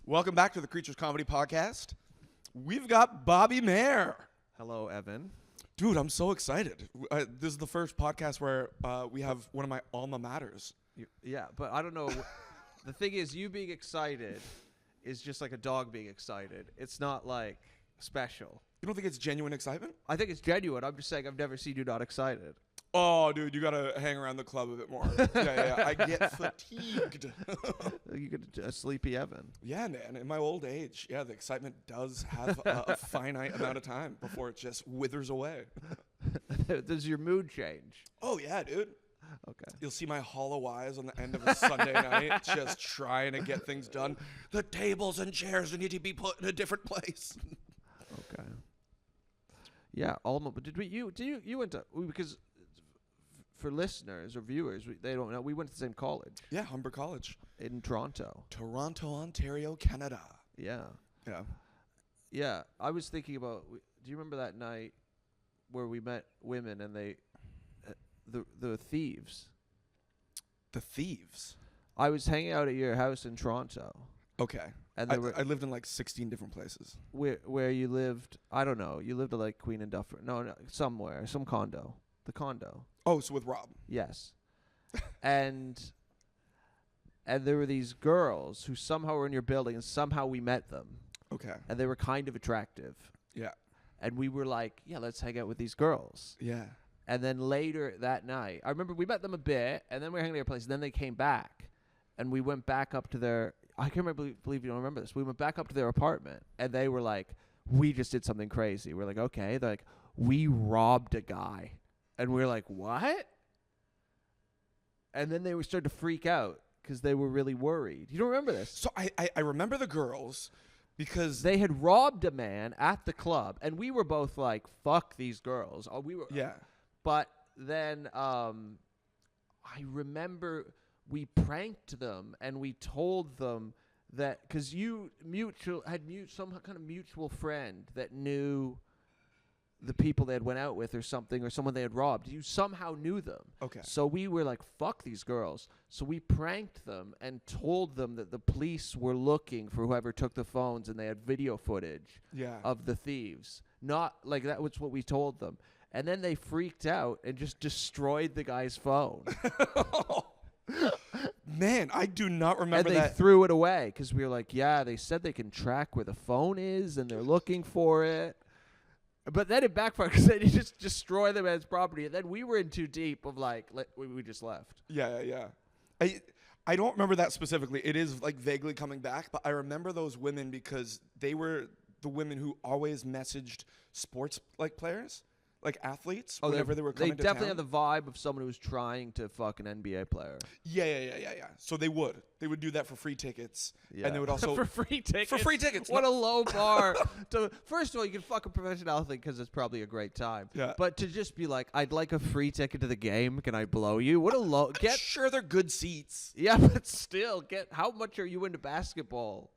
Welcome back to the Creatures Comedy Podcast. We've got Bobby Mair. Hello, Evan. Dude, I'm so excited. This is the first podcast where we have one of my alma maters. Yeah, but I don't know. The thing is, you being excited is just like a dog being excited. It's not like special. You don't think it's genuine excitement? I think it's genuine. I'm just saying I've never seen you not excited. Oh, dude, you got to hang around the club a bit more. Yeah. I get fatigued. You get a sleepy Evan. Yeah, man. In my old age, the excitement does have a finite amount of time before it just withers away. Does your mood change? Oh, yeah, dude. Okay. You'll see my hollow eyes on the end of a Sunday night just trying to get things done. The tables and chairs need to be put in a different place. Okay. Yeah, Alma. But you went to because for listeners or viewers, they don't know. We went to the same college. Yeah, Humber College in Toronto. Toronto, Ontario, Canada. Yeah. Yeah. Yeah. I was thinking about. Do you remember that night where we met women and they, the thieves? The thieves. I was hanging out at your house in Toronto. Okay. And I lived in like 16 different places. Where you lived? I don't know. You lived at like Queen and Dufferin. No, somewhere, some condo. The condo. Oh, so with Rob. Yes. and there were these girls who somehow were in your building, and somehow we met them. Okay. And they were kind of attractive. Yeah. And we were like, yeah, let's hang out with these girls. Yeah. And then later that night, I remember we met them a bit, and then we were hanging at their place, and then they came back, and we went back up to their, I can't believe you don't remember this. We went back up to their apartment, and they were like, we just did something crazy. We're like, okay. They're like, we robbed a guy. And we were like, what? And then they were starting to freak out because they were really worried. You don't remember this? So I remember the girls because they had robbed a man at the club, and we were both like, fuck these girls. Oh, we were. Yeah. But then I remember we pranked them, and we told them that because you had some kind of mutual friend that knew the people they had went out with or something, or someone they had robbed. You somehow knew them. Okay. So we were like, fuck these girls. So we pranked them and told them that the police were looking for whoever took the phones, and they had video footage of the thieves. Not like that was what we told them. And then they freaked out and just destroyed the guy's phone. Man, I do not remember that. And they threw it away because we were like, yeah, they said they can track where the phone is, and they're looking for it. But then it backfired because they just destroy them as property. And then we were in too deep of like, we just left. Yeah. I don't remember that specifically. It is like vaguely coming back, but I remember those women because they were the women who always messaged sports like players, like athletes, whenever they were coming to town. They definitely had the vibe of someone who was trying to fuck an NBA player. Yeah. So they would do that for free tickets. Yeah. And they would also for free tickets. For free tickets. What a low bar. First of all, you can fuck a professional athlete because it's probably a great time. Yeah. But to just be like, I'd like a free ticket to the game. Can I blow you? What a low. Sure, they're good seats. Yeah, but still, how much are you into basketball?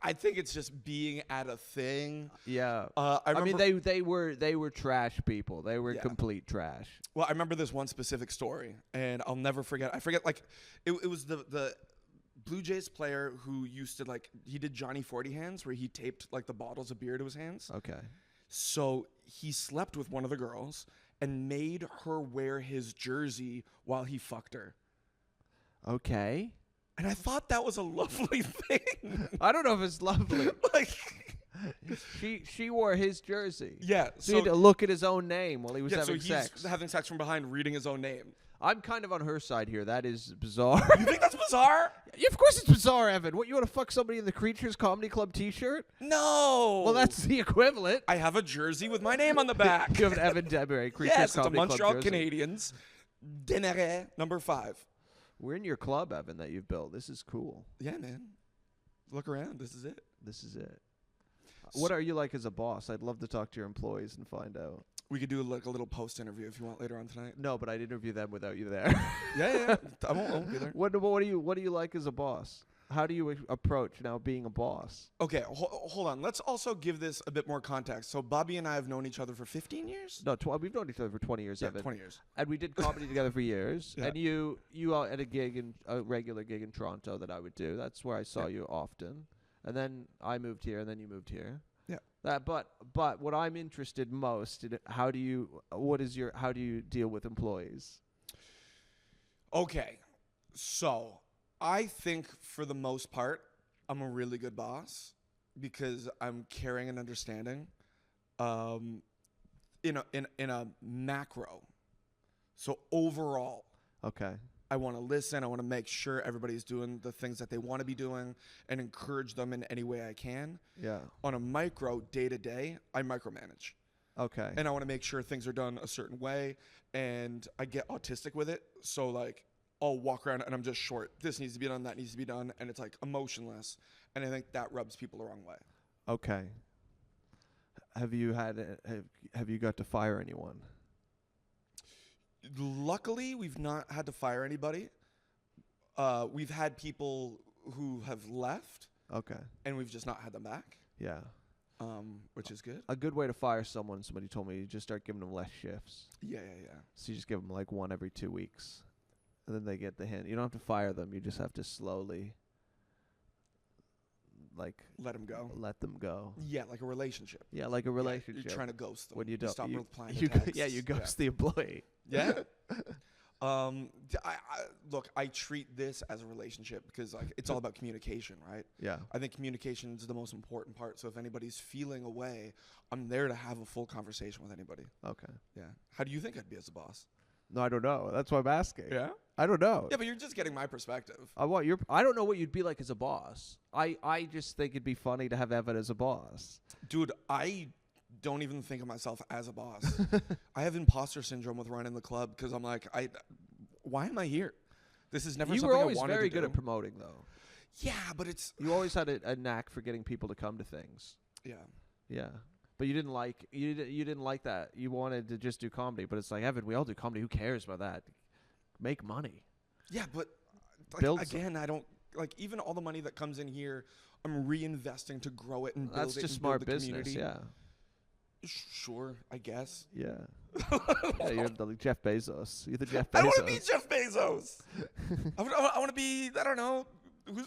I think it's just being at a thing. Yeah. I mean, they were trash people. They were complete trash. Well, I remember this one specific story, and I'll never forget. I forget, like, it was the Blue Jays player who used to, like, he did Johnny 40 hands where he taped, like, the bottles of beer to his hands. Okay. So he slept with one of the girls and made her wear his jersey while he fucked her. Okay. And I thought that was a lovely thing. I don't know if it's lovely. Like, she wore his jersey. Yeah. So he had to look at his own name while he was having sex. He's having sex from behind, reading his own name. I'm kind of on her side here. That is bizarre. You think that's bizarre? Yeah, of course it's bizarre, Evan. What, you want to fuck somebody in the Creatures Comedy Club t-shirt? No. Well, that's the equivalent. I have a jersey with my name on the back. You have an Evan Demery Creatures Comedy Club it's a Montreal jersey. Canadiens. Demery, number 5. We're in your club, Evan, that you've built. This is cool. Yeah, man. Look around. This is it. This is it. What are you like as a boss? I'd love to talk to your employees and find out. We could do like a little post interview if you want later on tonight. No, but I'd interview them without you there. Yeah. I won't be there. What do you like as a boss? How do you approach now being a boss? Okay, hold on. Let's also give this a bit more context. So Bobby and I have known each other for 15 years? No, we've known each other for 20 years, Evan. 20 years. And we did comedy together for years. Yeah. And you at a regular gig in Toronto that I would do. That's where I saw you often. and then I moved here, and then you moved here. Yeah. But what I'm interested most in, how do you deal with employees? Okay, so I think for the most part, I'm a really good boss because I'm caring and understanding. In a macro, so overall, Okay. I want to listen. I want to make sure everybody's doing the things that they want to be doing and encourage them in any way I can. Yeah. On a micro, day to day, I micromanage. Okay. And I want to make sure things are done a certain way. And I get autistic with it. So, like, I'll walk around and I'm just short. This needs to be done. That needs to be done. And it's, like, emotionless. And I think that rubs people the wrong way. Okay. Have you got to fire anyone? Luckily, we've not had to fire anybody. We've had people who have left, Okay. and we've just not had them back, Yeah. which is good. A good way to fire someone, somebody told me, you just start giving them less shifts. Yeah. So you just give them like one every 2 weeks. And then they get the hint. You don't have to fire them. You just have to slowly, like, Let them go. let them go. Yeah, like a relationship. Yeah, like a relationship. You're trying to ghost them. When you don't, stop you, replying you to texts. yeah, you ghost the employee. Yeah. Look, I treat this as a relationship because like it's all about communication, right? Yeah. I think communication is the most important part. So if anybody's feeling away, I'm there to have a full conversation with anybody. Okay. Yeah. How do you think I'd be as a boss? No, I don't know. That's why I'm asking. Yeah. I don't know. Yeah, but you're just getting my perspective. I don't know what you'd be like as a boss. I just think it'd be funny to have Evan as a boss. Dude, I don't even think of myself as a boss. I have imposter syndrome with running the club because I'm like, why am I here? This is never You something were I always wanted very to good do. at promoting, though. Yeah, but it's You always had a knack for getting people to come to things. yeah. Yeah. But you didn't like that. You wanted to just do comedy, but it's like, Evan, we all do comedy. Who cares about that? Make money. Yeah, but Build again, I don't like even all the money that comes in here. I'm reinvesting to grow it and build That's it just and smart build the business. community. Yeah. Sure, I guess. Yeah. Yeah, you're the Jeff Bezos. You're the Jeff Bezos. I don't want to be Jeff Bezos. I want to be, I don't know,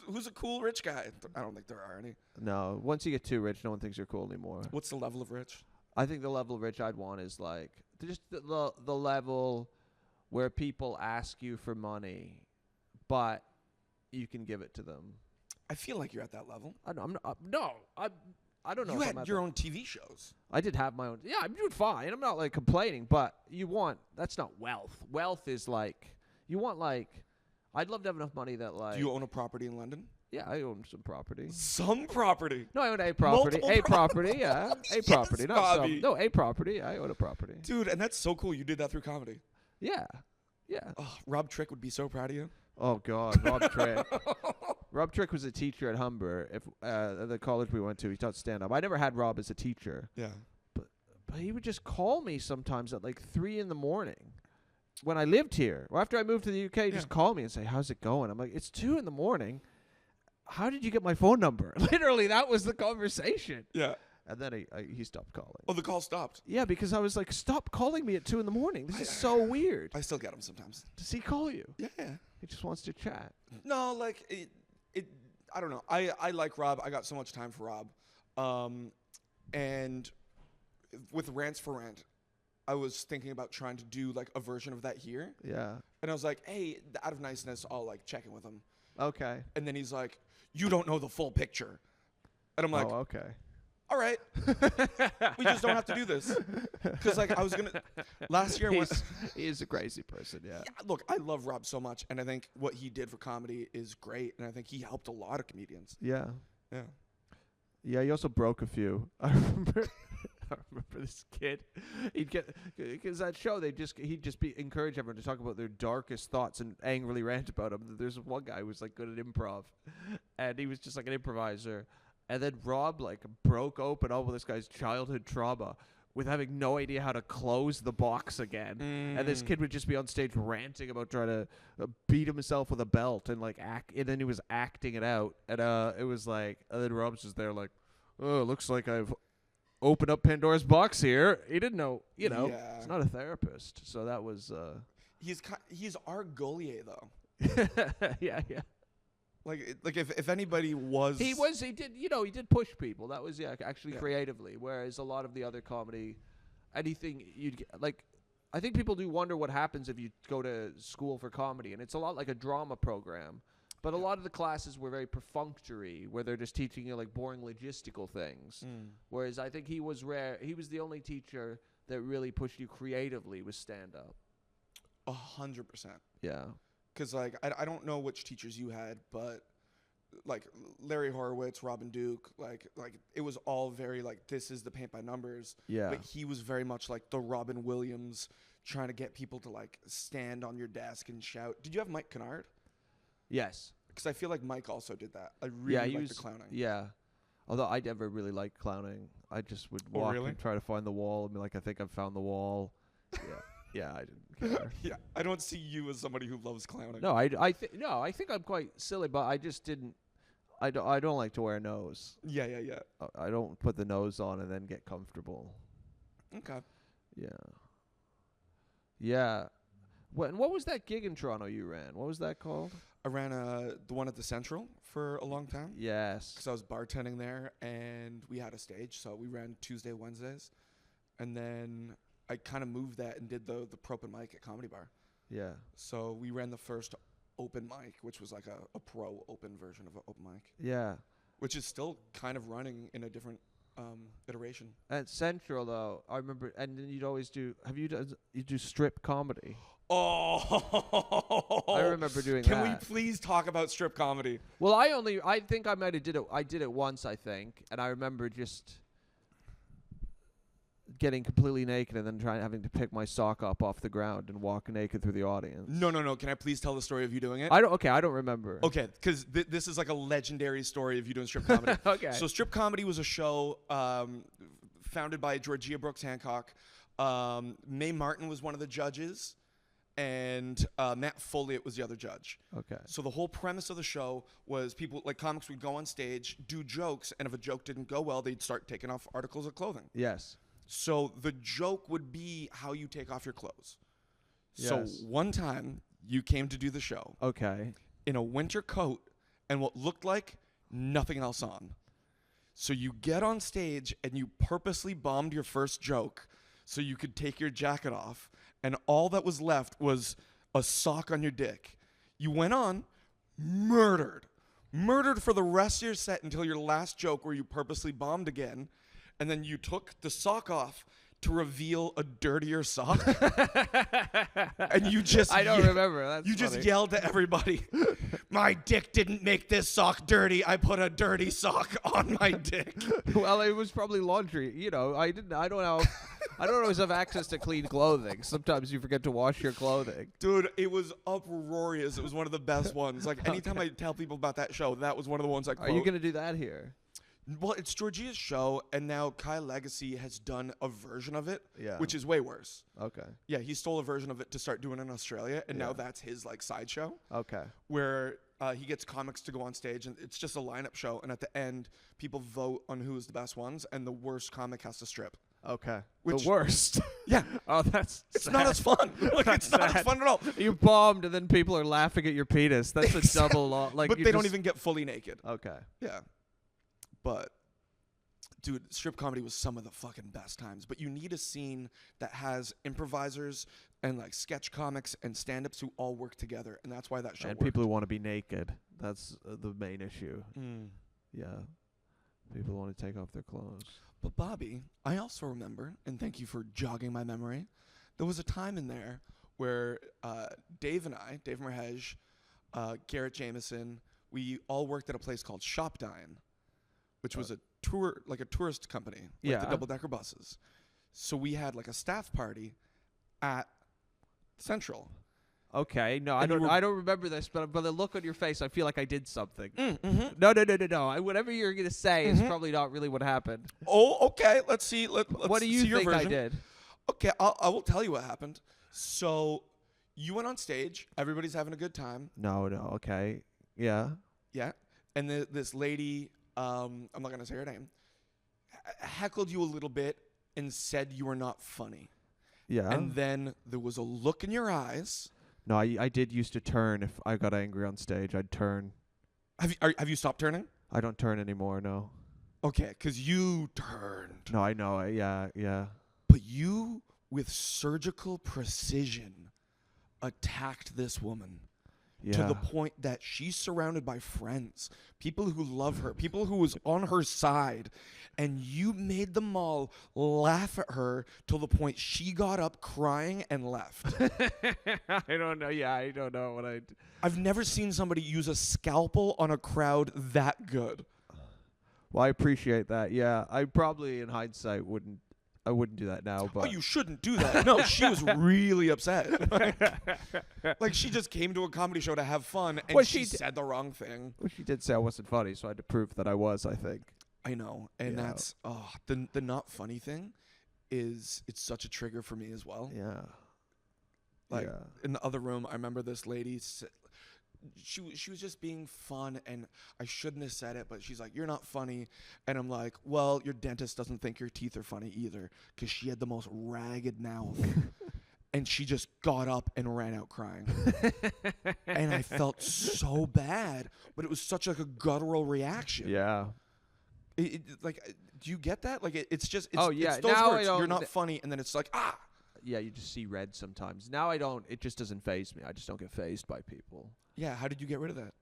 who's a cool rich guy? I don't think there are any. No, once you get too rich, no one thinks you're cool anymore. What's the level of rich? I think the level of rich I'd want is like just the level where people ask you for money, but you can give it to them. I feel like you're at that level. I don't know. I don't know. You if I'm had at your that. own TV shows. I did have my own. Yeah, I'm doing fine. I'm not like complaining, but that's not wealth. Wealth is like you want like. I'd love to have enough money that like. Do you own a property in London? Yeah, I own some property. Some property. No, I own a property. Multiple A property, yeah. A Yes, property, not Bobby. some. No, a property. I own a property. Dude, and that's so cool. You did that through comedy. Yeah. Yeah. Oh, Rob Trick would be so proud of you. Oh God, Rob Trick. Rob Trick was a teacher at Humber. If at the college we went to, he taught stand up. I never had Rob as a teacher, Yeah. but he would just call me sometimes at like 3 a.m. when I lived here. Or after I moved to the UK, he'd just call me and say, "How's it going?" I'm like, "It's 2 a.m. How did you get my phone number?" Literally, that was the conversation. Yeah. And then he stopped calling. Oh, the call stopped. Yeah, because I was like, "Stop calling me at 2 a.m. This is so weird." I still get them sometimes. Does he call you? Yeah. He just wants to chat. No, like it. I don't know. I like Rob. I got so much time for Rob. And with Rants for Rant, I was thinking about trying to do like a version of that here. Yeah. And I was like, hey, out of niceness, I'll like check in with him. Okay. And then he's like, you don't know the full picture. And I'm like, oh, okay. all right, we just don't have to do this. Because like I was going to, last year. He is a crazy person, yeah. Look, I love Rob so much. And I think what he did for comedy is great. And I think he helped a lot of comedians. Yeah. Yeah. Yeah, he also broke a few. I remember this kid. He'd get, because that show, he'd just encourage everyone to talk about their darkest thoughts and angrily rant about them. There's one guy who was like good at improv, and he was just like an improviser. And then Rob like broke open all of this guy's childhood trauma with having no idea how to close the box again. And this kid would just be on stage ranting about trying to beat himself with a belt and like act. And then he was acting it out. And it was like, and then Rob's just there like, oh, looks like I've opened up Pandora's box here. He didn't know, he's not a therapist. So that was. He's our Gaulier though. Yeah. Like if anybody was, He did, he did push people. That was, actually Yeah. creatively. Whereas a lot of the other comedy, anything you'd get, like, I think people do wonder what happens if you go to school for comedy. And it's a lot like a drama program. But a lot of the classes were very perfunctory, where they're just teaching you like boring logistical things. Whereas I think he was rare. He was the only teacher that really pushed you creatively with stand up. 100%. Yeah. Because like I don't know which teachers you had, but like Larry Horowitz, Robin Duke, like it was all very like, this is the paint by numbers. Yeah. But he was very much like the Robin Williams, trying to get people to like stand on your desk and shout. Did you have Mike Kennard? Yes. Because I feel like Mike also did that. I really liked the clowning. Yeah. Although I never really liked clowning. I just would walk and try to find the wall and be like, I think I've found the wall. Yeah. Yeah, I didn't care. Yeah, I don't see you as somebody who loves clowning. No, I think I'm quite silly, but I just didn't. I don't like to wear a nose. Yeah. I don't put the nose on and then get comfortable. Okay. Yeah. Yeah. What was that gig in Toronto you ran? What was that called? I ran the one at the Central for a long time. Yes. Because I was bartending there, and we had a stage, so we ran Tuesday, Wednesdays, and then I kind of moved that and did the Propen mic at Comedy Bar. Yeah. So we ran the first open mic, which was like a pro open version of an open mic. Yeah. Which is still kind of running in a different iteration. At Central though, I remember, and then you'd always do. You do strip comedy? Oh, I remember doing Can that. we please talk about strip comedy? Well, I think I might have did it. I did it once, I think, and I remember just getting completely naked and then having to pick my sock up off the ground and walk naked through the audience. No. Can I please tell the story of you doing it? I don't remember. Okay, because this is like a legendary story of you doing strip comedy. Okay. So strip comedy was a show founded by Georgia Brooks Hancock. Mae Martin was one of the judges, and Matt Folliott was the other judge. Okay. So the whole premise of the show was people, like comics, would go on stage, do jokes, and if a joke didn't go well, they'd start taking off articles of clothing. Yes. So the joke would be how you take off your clothes. Yes. So one time you came to do the show Okay. in a winter coat and what looked like nothing else on. So you get on stage and you purposely bombed your first joke so you could take your jacket off, and all that was left was a sock on your dick. You went on, murdered for the rest of your set until your last joke where you purposely bombed again, and then you took the sock off to reveal a dirtier sock. And you just I don't remember. That's you just funny. yelled to everybody, "My dick didn't make this sock dirty. I put a dirty sock on my dick." Well, it was probably laundry. I don't always have access to clean clothing. Sometimes you forget to wash your clothing. Dude, it was uproarious. It was one of the best ones. Like anytime I tell people about that show, that was one of the ones I quote. Are you gonna do that here? Well, it's Georgia's show, and now Kai Legacy has done a version of it, Yeah. which is way worse. Okay. Yeah, he stole a version of it to start doing it in Australia, and now Yeah. that's his like sideshow. Okay. Where he gets comics to go on stage, and it's just a lineup show. And at the end, people vote on who's the best ones, and the worst comic has to strip. Okay. Which- the worst. Yeah, Oh, that's it's not as fun. Like it's not as sad. fun at all. You bombed, and then people are laughing at your penis. That's a double lot. Like, But you they don't just- even get fully naked. Okay. Yeah, but dude, strip comedy was some of the fucking best times. But you need a scene that has improvisers and like sketch comics and stand-ups who all work together, and that's why that show And worked. people who want to be naked. That's the main issue. Mm. Yeah. People want to take off their clothes. But Bobby, I also remember, and thank you for jogging my memory, there was a time in there where Dave and I, Dave Merhej, Garrett Jameson, we all worked at a place called Shopdine, which was a tourist company, like Yeah. the double-decker buses. So we had like a staff party at Central. Okay. No, I And you don't. were- I don't remember this, but by the look on your face, I feel like I did something. Mm-hmm. No. Whatever you're gonna say is Mhm. probably not really what happened. Oh, okay. Let's see. Let's What do you see your think I version. did? Okay, I will tell you what happened. So you went on stage. Everybody's having a good time. No. Okay. Yeah. Yeah. And this lady, I'm not going to say her name, heckled you a little bit and said you were not funny. Yeah. And then there was a look in your eyes. No, I did used to turn if I got angry on stage. I'd turn. Have you stopped turning? I don't turn anymore. No. Okay, because you turned. No, I know. Yeah. But you, with surgical precision, attacked this woman Yeah. to the point that she's surrounded by friends, people who love her, people who was on her side, and you made them all laugh at her till the point she got up crying and left. I don't know. Yeah, I don't know what I. I've never seen somebody use a scalpel on a crowd that good. Well, I appreciate that. Yeah, I probably in hindsight wouldn't. I wouldn't do that now. But Oh, you shouldn't do that. No, she was really upset. Like she just came to a comedy show to have fun, and Well, she she said the wrong thing. well, she did say I wasn't funny, so I had to prove that I was. I think. I know, and Yeah. that's the not funny thing is it's such a trigger for me as well. Yeah. Like yeah. in the other room, I remember this lady. She was just being fun, and I shouldn't have said it, but she's like, "You're not funny," and I'm like, "Well, your dentist doesn't think your teeth are funny either," because she had the most ragged mouth, and she just got up and ran out crying, and I felt so bad, but it was such like a guttural reaction. Yeah. Do you get that? Like, it's just, Oh, yeah. it's those Now I words. don't- You're not funny, and then it's like, ah. Yeah, you just see red sometimes. Now I don't. It just doesn't faze me. I just don't get fazed by people. Yeah, how did you get rid of that?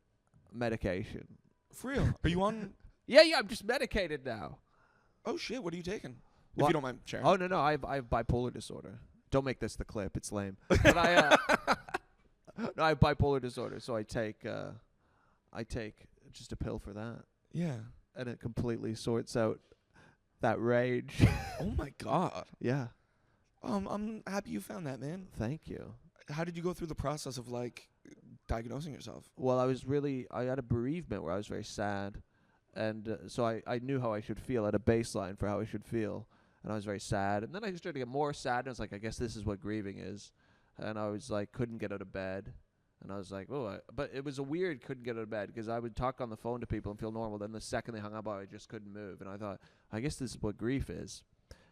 Medication. For real? Are you on? Yeah. I'm just medicated now. Oh shit! What are you taking? What? If you don't mind sharing. Oh no, I have bipolar disorder. Don't make this the clip. It's lame. But I no, I have bipolar disorder, so I take just a pill for that, Yeah. and it completely sorts out that rage. Oh my god. Yeah. I'm happy you found that, man. Thank you. How did you go through the process of like diagnosing yourself? Well, I had a bereavement where I was very sad, and so I knew how I should feel at a baseline for how I should feel, and I was very sad, and then I started to get more sad, and I was like, I guess this is what grieving is, and I was like, couldn't get out of bed, and I was like, but it was a weird couldn't get out of bed, because I would talk on the phone to people and feel normal, then the second they hung up, I just couldn't move, and I thought, I guess this is what grief is.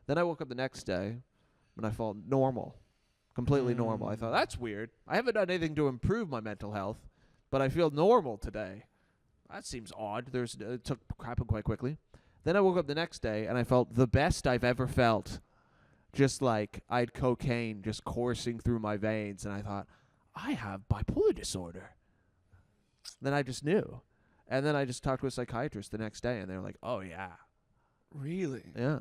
Then I woke up the next day, and I felt normal. Completely normal. I thought, that's weird. I haven't done anything to improve my mental health, but I feel normal today. That seems odd. It took happened quite quickly. Then I woke up the next day, and I felt the best I've ever felt. Just like I had cocaine just coursing through my veins, and I thought, I have bipolar disorder. Then I just knew. And then I just talked to a psychiatrist the next day, and they were like, oh, yeah. Really? Yeah.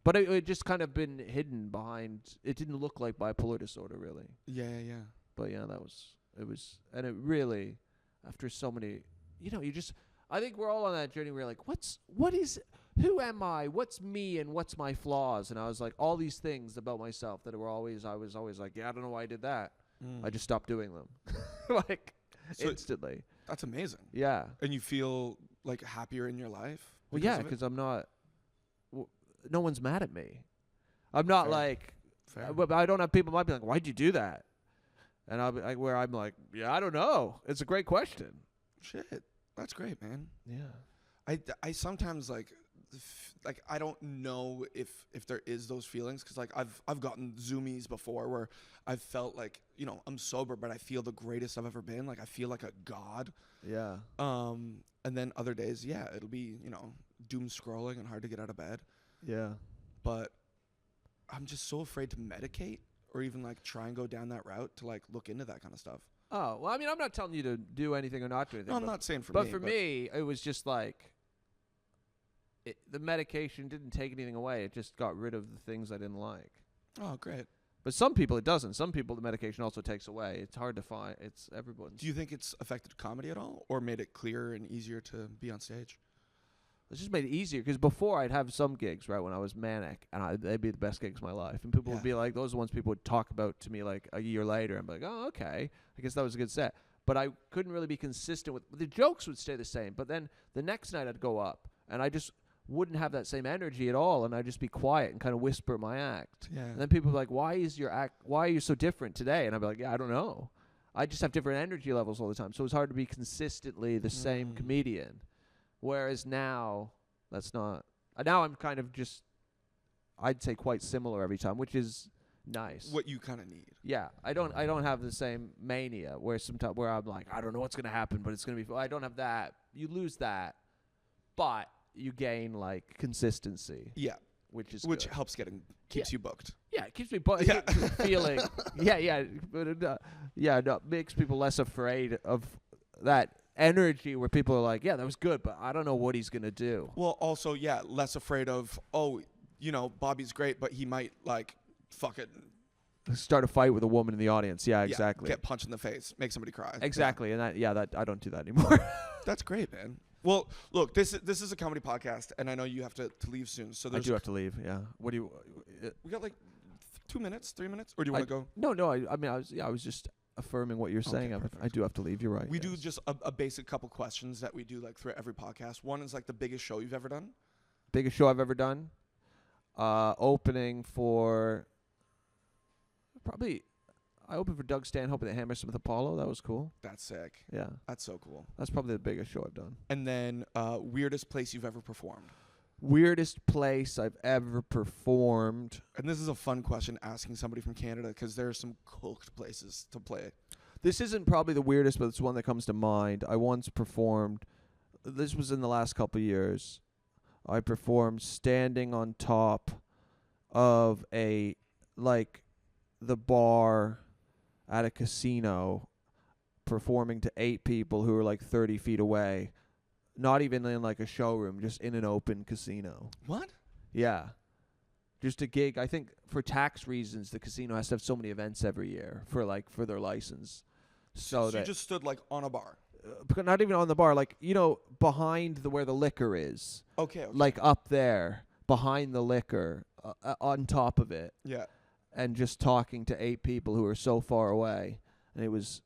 But it just kind of been hidden behind. It didn't look like bipolar disorder, really. Yeah. But yeah, it was, and it really, after so many, I think we're all on that journey. We're like, who am I? What's me and what's my flaws? And I was like, all these things about myself that I was always like, yeah, I don't know why I did that. I just stopped doing them, like So instantly. That's amazing. Yeah. And you feel like happier in your life? Well, because yeah, of it? because I'm not. No one's mad at me. I'm not Fair. like. Fair. But I don't have people might be like, why'd you do that? And I'll be like, where I'm like, yeah, I don't know. It's a great question. Shit. That's great, man. Yeah. I sometimes like I don't know if there is those feelings, because like I've gotten zoomies before where I've felt like, I'm sober, but I feel the greatest I've ever been. Like I feel like a god. Yeah. And then other days, yeah, it'll be, doom scrolling and hard to get out of bed. Yeah. But I'm just so afraid to medicate or even like try and go down that route to like look into that kind of stuff. Oh, well, I mean, I'm not telling you to do anything or not do anything. No, I'm not saying for but me. For me, it was just like the medication didn't take anything away. It just got rid of the things I didn't like. Oh, great. But some people it doesn't. Some people the medication also takes away. It's hard to find. It's everyone's. Do you think it's affected comedy at all, or made it clearer and easier to be on stage? It's just made it easier, because before I'd have some gigs, right, when I was manic, and they'd be the best gigs of my life. And people would be like, those are the ones people would talk about to me like a year later. I'm like, oh, okay. I guess that was a good set. But I couldn't really be consistent with the jokes would stay the same. But then the next night I'd go up, and I just wouldn't have that same energy at all, and I'd just be quiet and kind of whisper my act. Yeah. And then people would be like, why are you so different today? And I'd be like, yeah, I don't know. I just have different energy levels all the time. So it's hard to be consistently the same comedian. Whereas now, that's not. Now I'm kind of just, I'd say, quite similar every time, which is nice. what you kind of need. Yeah, I don't have the same mania where sometimes where I'm like, I don't know what's gonna happen, but it's gonna be. I don't have that. You lose that, but you gain like consistency, Yeah, which is which good. helps keeps you booked. Yeah, it keeps me Yeah. feeling. But it makes people less afraid of that energy where people are like, yeah, that was good, but I don't know what he's gonna do. Well, also, yeah, less afraid of, Bobby's great, but he might like fucking Start a fight with a woman in the audience. Yeah, exactly. get punched in the face, make somebody cry. Exactly, and that I don't do that anymore. That's great, man. Well, look, this is a comedy podcast, and I know you have to leave soon. So I do have to leave. Yeah. What do you? We got like 2 minutes, 3 minutes, or do you want to go? No. I mean, I was just affirming what you're saying. Perfect. I do have to leave. You're right. We do just a basic couple questions that we do like through every podcast. One is like the biggest show you've ever done. Biggest show I've ever done. Opening for probably. I opened for Doug Stanhope at the Hammersmith Apollo. That was cool. That's sick. Yeah. That's so cool. That's probably the biggest show I've done. And then weirdest place you've ever performed. Weirdest place I've ever performed. And this is a fun question asking somebody from Canada because there are some cooked places to play. This isn't probably the weirdest, but it's one that comes to mind. I once performed. This was in the last couple of years. I performed standing on top of the bar at a casino, performing to 8 people who were like 30 feet away. Not even in like a showroom, just in an open casino. What? Yeah. Just a gig. I think for tax reasons, the casino has to have so many events every year for their license. So you just stood like on a bar. Not even on the bar, like, behind where the liquor is. Okay. Like up there, behind the liquor, on top of it. Yeah. And just talking to 8 people who are so far away, and it was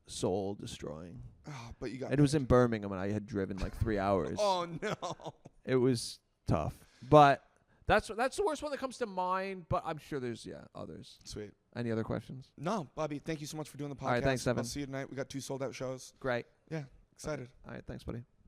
soul destroying. Oh, but you got. And it was in Birmingham, and I had driven like 3 hours. Oh no. It was tough, but that's the worst one that comes to mind. But I'm sure there's others. Sweet. Any other questions? No, Bobby. Thank you so much for doing the podcast. All right, thanks, Evan. I'll see you tonight. We got 2 sold-out shows. Great. Yeah, excited. All right, thanks, buddy.